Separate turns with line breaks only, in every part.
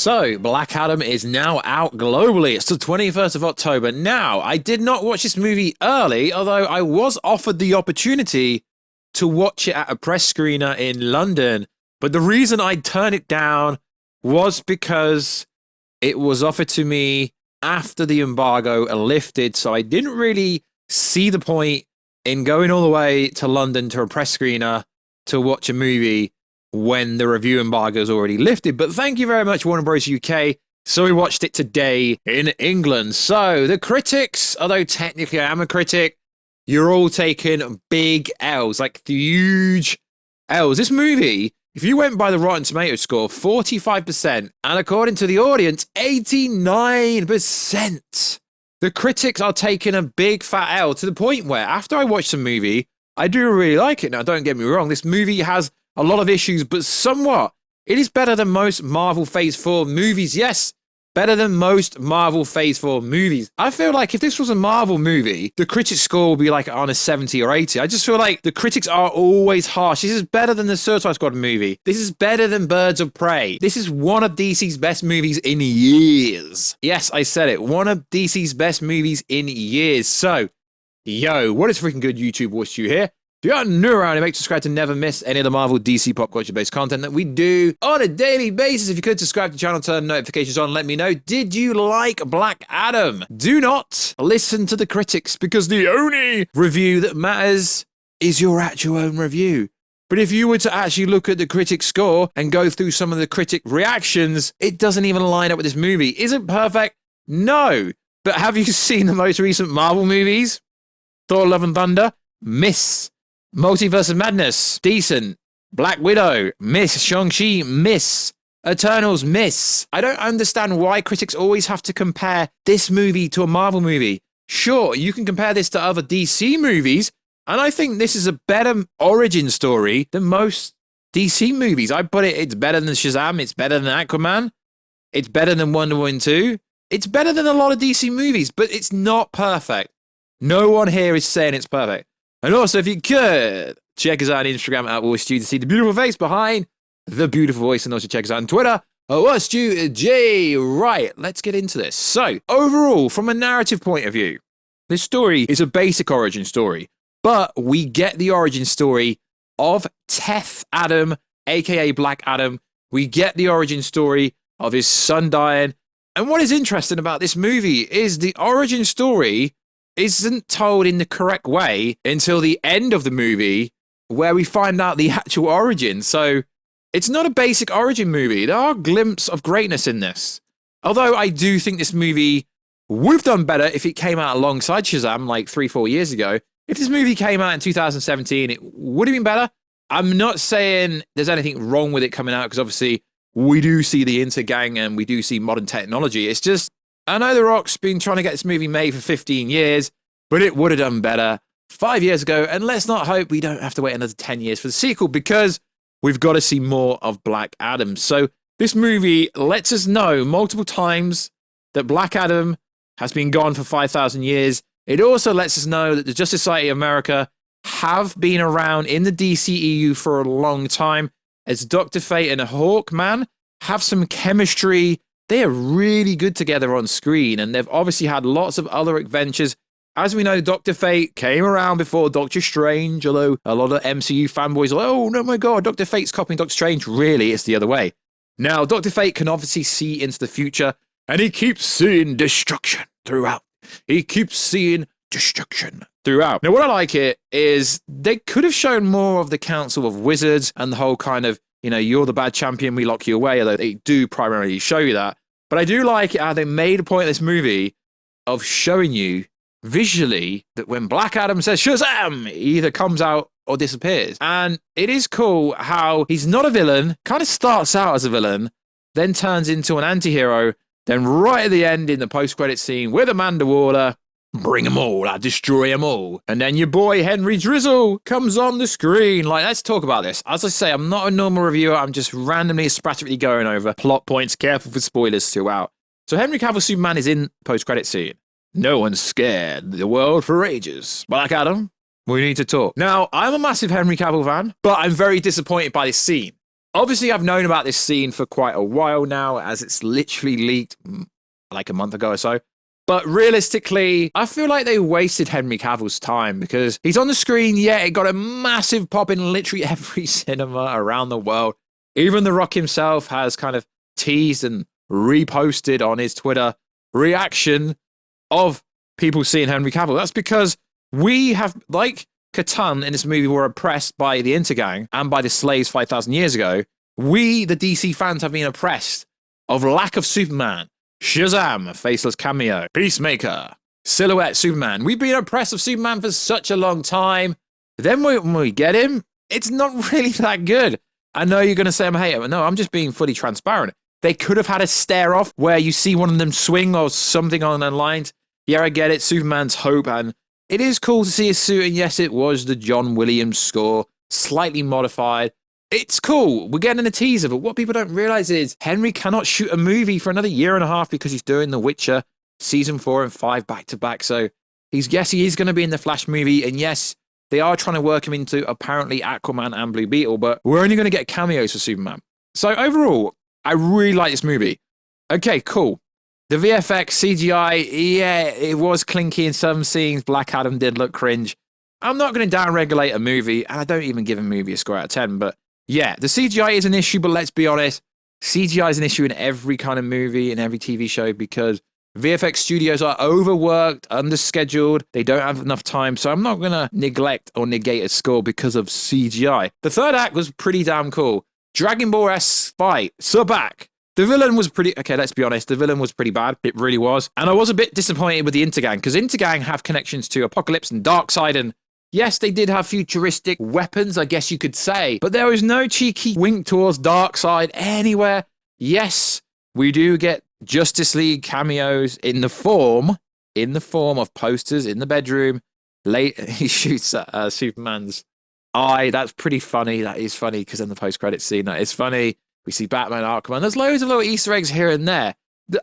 So, Black Adam is now out globally. It's the 21st of October. Now, I did not watch this movie early, although I was offered the opportunity to watch it at a press screener in London. But the reason I turned it down was because it was offered to me after the embargo lifted. So I didn't really see the point in going all the way to London to a press screener to watch a movie when the review embargo is already lifted. But thank you very much, Warner Bros. UK. So we watched it today in England. So the critics, although technically I am a critic, you're all taking big L's, like huge L's. This movie, if you went by the Rotten Tomatoes score, 45%, and according to the audience, 89%. The critics are taking a big fat L to the point where after I watched the movie, I do really like it. Now, don't get me wrong, this movie has a lot of issues, but somewhat, it is better than most Marvel Phase 4 movies. Yes, better than most Marvel Phase 4 movies. I feel like if this was a Marvel movie, the critic score would be like on a 70 or 80. I just feel like the critics are always harsh. This is better than the Suicide Squad movie. This is better than Birds of Prey. This is one of DC's best movies in years. Yes, I said it. One of DC's best movies in years. So, yo, what is freaking good, YouTube? Warstu here. If you are new around, make sure to subscribe to never miss any of the Marvel, DC, pop culture based content that we do on a daily basis. If you could subscribe to the channel, turn notifications on, let me know. Did you like Black Adam? Do not listen to the critics because the only review that matters is your actual own review. But if you were to actually look at the critic score and go through some of the critic reactions, it doesn't even line up with this movie. Is it perfect? No. But have you seen the most recent Marvel movies? Thor: Love and Thunder? Miss. Multiverse of Madness, decent. Black Widow, miss. Shang-Chi, miss. Eternals, miss. I don't understand why critics always have to compare this movie to a Marvel movie. Sure, you can compare this to other DC movies, and I think this is a better origin story than most DC movies. I put it, it's better than Shazam, it's better than Aquaman, it's better than Wonder Woman 2, it's better than a lot of DC movies, but it's not perfect. No one here is saying it's perfect. And also, if you could, check us out on Instagram at Warstu to see the beautiful face behind the beautiful voice. And also check us out on Twitter at WarstuJ. Right, let's get into this. So, overall, from a narrative point of view, this story is a basic origin story. But we get the origin story of Teth Adam, a.k.a. Black Adam. We get the origin story of his son dying. And what is interesting about this movie is the origin story isn't told in the correct way until the end of the movie where we find out the actual origin. So it's not a basic origin movie. There are glimpses of greatness in this. Although I do think this movie would have done better if it came out alongside Shazam like 3-4 years ago. If this movie came out in 2017, it would have been better. I'm not saying there's anything wrong with it coming out because obviously we do see the intergang and we do see modern technology. It's just, I know The Rock's been trying to get this movie made for 15 years, but it would have done better 5 years ago. And let's not hope we don't have to wait another 10 years for the sequel because we've got to see more of Black Adam. So this movie lets us know multiple times that Black Adam has been gone for 5,000 years. It also lets us know that the Justice Society of America have been around in the DCEU for a long time, as Dr. Fate and Hawkman have some chemistry. They are really good together on screen, and they've obviously had lots of other adventures. As we know, Dr. Fate came around before Doctor Strange, although a lot of MCU fanboys are like, oh, no, my God, Dr. Fate's copying Doctor Strange. Really, it's the other way. Now, Dr. Fate can obviously see into the future, and he keeps seeing destruction throughout. He keeps seeing destruction throughout. Now, what I like it is they could have shown more of the Council of Wizards and the whole kind of, you know, you're the bad champion, we lock you away, although they do primarily show you that. But I do like how they made a point in this movie of showing you visually that when Black Adam says Shazam, he either comes out or disappears. And it is cool how he's not a villain, kind of starts out as a villain, then turns into an anti-hero, then right at the end in the post-credit scene with Amanda Waller, bring them all, I destroy them all. And then your boy Henry Drizzle comes on the screen. Like, let's talk about this. As I say, I'm not a normal reviewer. I'm just randomly, sporadically going over plot points, careful for spoilers throughout. So Henry Cavill Superman is in post-credit scene. No one's scared. The world for ages. Black Adam, we need to talk. Now, I'm a massive Henry Cavill fan, but I'm very disappointed by this scene. Obviously, I've known about this scene for quite a while now, as it's literally leaked like a month ago or so. But realistically, I feel like they wasted Henry Cavill's time because he's on the screen. Yeah, it got a massive pop in literally every cinema around the world. Even The Rock himself has kind of teased and reposted on his Twitter reaction of people seeing Henry Cavill. That's because we have, like Catan in this movie, were oppressed by the Intergang and by the slaves 5,000 years ago. We, the DC fans, have been oppressed of lack of Superman, Shazam, a faceless cameo, Peacemaker, Silhouette Superman. We've been oppressed of Superman for such a long time. Then when we get him, it's not really that good. I know you're going to say I'm a hater, but no, I'm just being fully transparent. They could have had a stare off where you see one of them swing or something on the lines. Yeah, I get it. Superman's hope, and it is cool to see his suit. And yes, it was the John Williams score, slightly modified. It's cool. We're getting a teaser, but what people don't realize is Henry cannot shoot a movie for another year and a half because he's doing The Witcher season 4 and 5 back to back. So he is going to be in the Flash movie, and yes, they are trying to work him into apparently Aquaman and Blue Beetle, but we're only going to get cameos for Superman. So overall, I really like this movie. Okay, cool. The VFX, CGI, yeah, it was clinky in some scenes. Black Adam did look cringe. I'm not going to downregulate a movie, and I don't even give a movie a score out of 10, but yeah, the CGI is an issue, but let's be honest, CGI is an issue in every kind of movie, in every TV show, because VFX studios are overworked, underscheduled, they don't have enough time, so I'm not going to neglect or negate a score because of CGI. The third act was pretty damn cool. Dragon Ball-esque fight, Sabak. The villain was pretty, okay, let's be honest, the villain was pretty bad. It really was. And I was a bit disappointed with the Intergang, because Intergang have connections to Apocalypse and Darkseid, and yes, they did have futuristic weapons, I guess you could say, but there was no cheeky wink towards Darkseid anywhere. Yes, we do get Justice League cameos in the form of posters in the bedroom. He shoots at Superman's eye. That's pretty funny. That is funny, because in the post-credit scene, that is funny. We see Batman, Aquaman. There's loads of little Easter eggs here and there.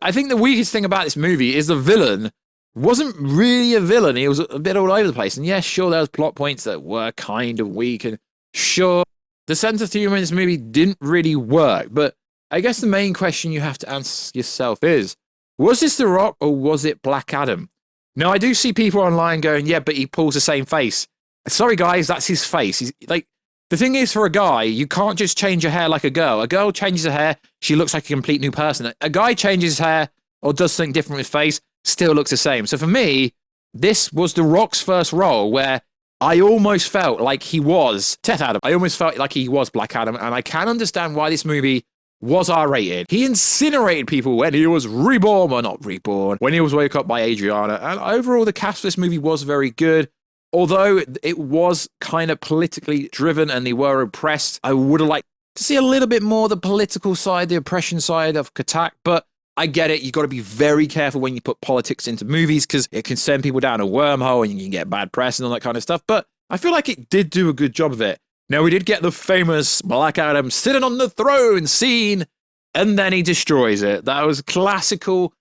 I think the weakest thing about this movie is the villain wasn't really a villain. He was a bit all over the place. And yes, sure, there was plot points that were kind of weak. And sure, the sense of humor in this movie didn't really work. But I guess the main question you have to ask yourself is, was this The Rock or was it Black Adam? Now, I do see people online going, yeah, but he pulls the same face. Sorry, guys, that's his face. He's like, the thing is, for a guy, you can't just change your hair like a girl. A girl changes her hair, she looks like a complete new person. A guy changes his hair or does something different with his face, still looks the same. So for me, this was The Rock's first role where I almost felt like he was Teth Adam. I almost felt like he was Black Adam, and I can understand why this movie was R-rated. He incinerated people when he was reborn, or not reborn, when he was woke up by Adriana. And overall, the cast for this movie was very good. Although it was kind of politically driven and they were oppressed, I would have liked to see a little bit more the political side, the oppression side of Katak. But I get it. You've got to be very careful when you put politics into movies, because it can send people down a wormhole and you can get bad press and all that kind of stuff. But I feel like it did do a good job of it. Now, we did get the famous Black Adam sitting on the throne scene, and then he destroys it. That was classical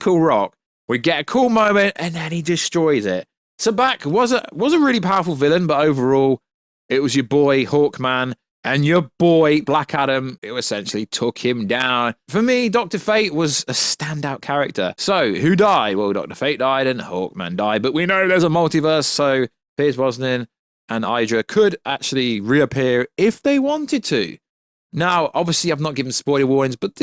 Rock. We get a cool moment, and then he destroys it. Sabak was a really powerful villain, but overall, it was your boy Hawkman and your boy Black Adam who essentially took him down. For me, Dr. Fate was a standout character. So, who died? Well, Dr. Fate died and Hawkman died, but we know there's a multiverse, so Pierce Brosnan and Hydra could actually reappear if they wanted to. Now, obviously, I've not given spoiler warnings, but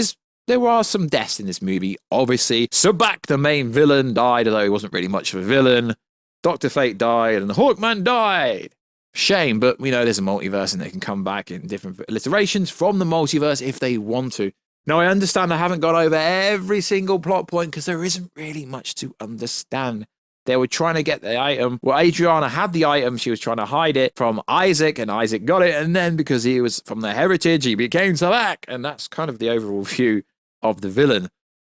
there are some deaths in this movie, obviously. Sabak, the main villain, died, although he wasn't really much of a villain. Dr. Fate died, and Hawkman died. Shame, but we know there's a multiverse, and they can come back in different iterations from the multiverse if they want to. Now, I understand I haven't gone over every single plot point, because there isn't really much to understand. They were trying to get the item. Well, Adriana had the item. She was trying to hide it from Isaac, and Isaac got it. And then because he was from the heritage, he became Sabak. And that's kind of the overall view of the villain.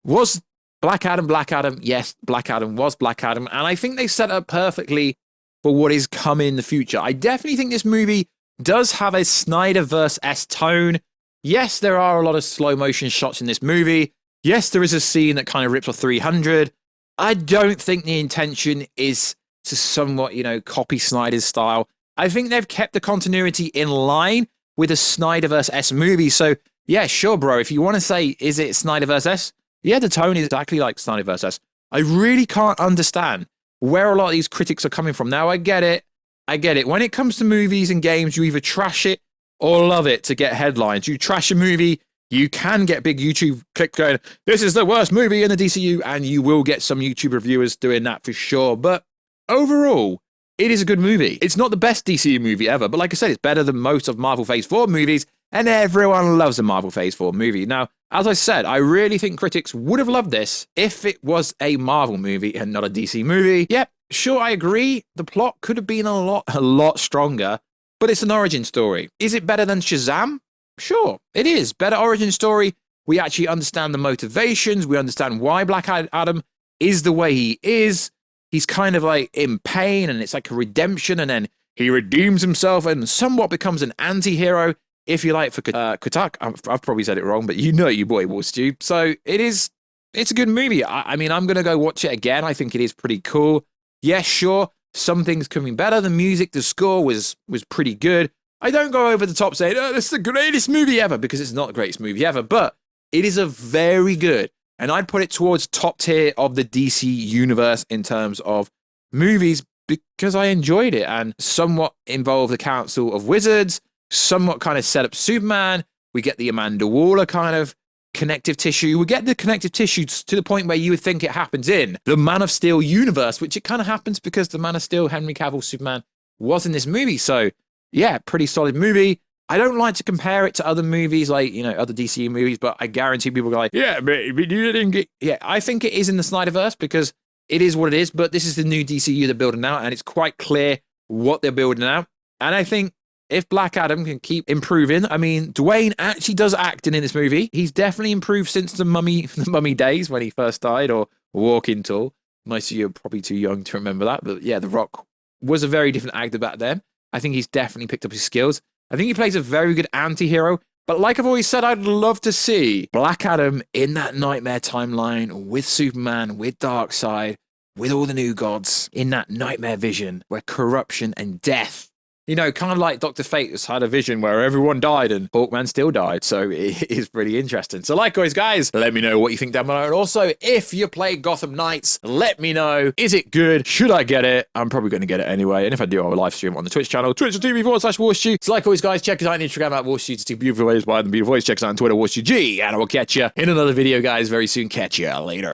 Was Black Adam? Yes, Black Adam was Black Adam. And I think they set up perfectly for what is coming in the future. I definitely think this movie does have a SnyderVerse-esque tone. Yes, there are a lot of slow motion shots in this movie. Yes, there is a scene that kind of rips off 300. I don't think the intention is to somewhat, copy Snyder's style. I think they've kept the continuity in line, with a SnyderVerse movie. So yeah, sure, bro. If you want to say, is it SnyderVerse? Yeah, the tone is exactly like SnyderVerse. I really can't understand where a lot of these critics are coming from. Now, I get it. I get it. When it comes to movies and games, you either trash it or love it to get headlines. You trash a movie, you can get big YouTube clicks going, this is the worst movie in the DCU, and you will get some YouTube reviewers doing that for sure. But overall, it is a good movie. It's not the best DCU movie ever, but like I said, it's better than most of Marvel Phase 4 movies, and everyone loves a Marvel Phase 4 movie. Now, as I said, I really think critics would have loved this if it was a Marvel movie and not a DC movie. Yep, sure, I agree. The plot could have been a lot stronger, but it's an origin story. Is it better than Shazam? Sure, it is. Better origin story. We actually understand the motivations. We understand why Black Adam is the way he is. He's kind of like in pain, and it's like a redemption, and then he redeems himself and somewhat becomes an anti-hero, if you like, for Kotak. I've probably said it wrong, but you know your boy Warstu. So it's a good movie. I mean, I'm going to go watch it again. I think it is pretty cool. Yeah, sure, some things can be better. The music, the score was pretty good. I don't go over the top saying, oh, this is the greatest movie ever, because it's not the greatest movie ever, but it is a very good, and I'd put it towards top tier of the DC universe in terms of movies, because I enjoyed it and somewhat involved the Council of Wizards, somewhat kind of set up Superman. We get the Amanda Waller kind of connective tissue. We get the connective tissue to the point where you would think it happens in the Man of Steel universe, which it kind of happens because the Man of Steel, Henry Cavill, Superman, was in this movie. So yeah, pretty solid movie. I don't like to compare it to other movies, like, you know, other DCU movies, but I guarantee people are like, yeah, but you didn't get... Yeah, I think it is in the Snyderverse because it is what it is, but this is the new DCU they're building out, and it's quite clear what they're building out. And I think if Black Adam can keep improving, I mean, Dwayne actually does acting in this movie. He's definitely improved since the mummy days when he first died, or Walking Tall. Most of you are probably too young to remember that, but yeah, The Rock was a very different actor back then. I think he's definitely picked up his skills. I think he plays a very good anti-hero. But like I've always said, I'd love to see Black Adam in that nightmare timeline with Superman, with Darkseid, with all the new gods, in that nightmare vision where corruption and death, you know, kind of like Dr. Fate has had a vision where everyone died and Hawkman still died. So it is pretty interesting. So like always, guys, let me know what you think down below. And also, if you play Gotham Knights, let me know. Is it good? Should I get it? I'm probably going to get it anyway. And if I do, I will live stream on the Twitch channel, twitch.tv/Warstu. So like always, guys, check us out on Instagram at Warstu to see beautiful ways by the beautiful voice. Check us out on Twitter, WarstuG. And I will catch you in another video, guys, very soon. Catch you later.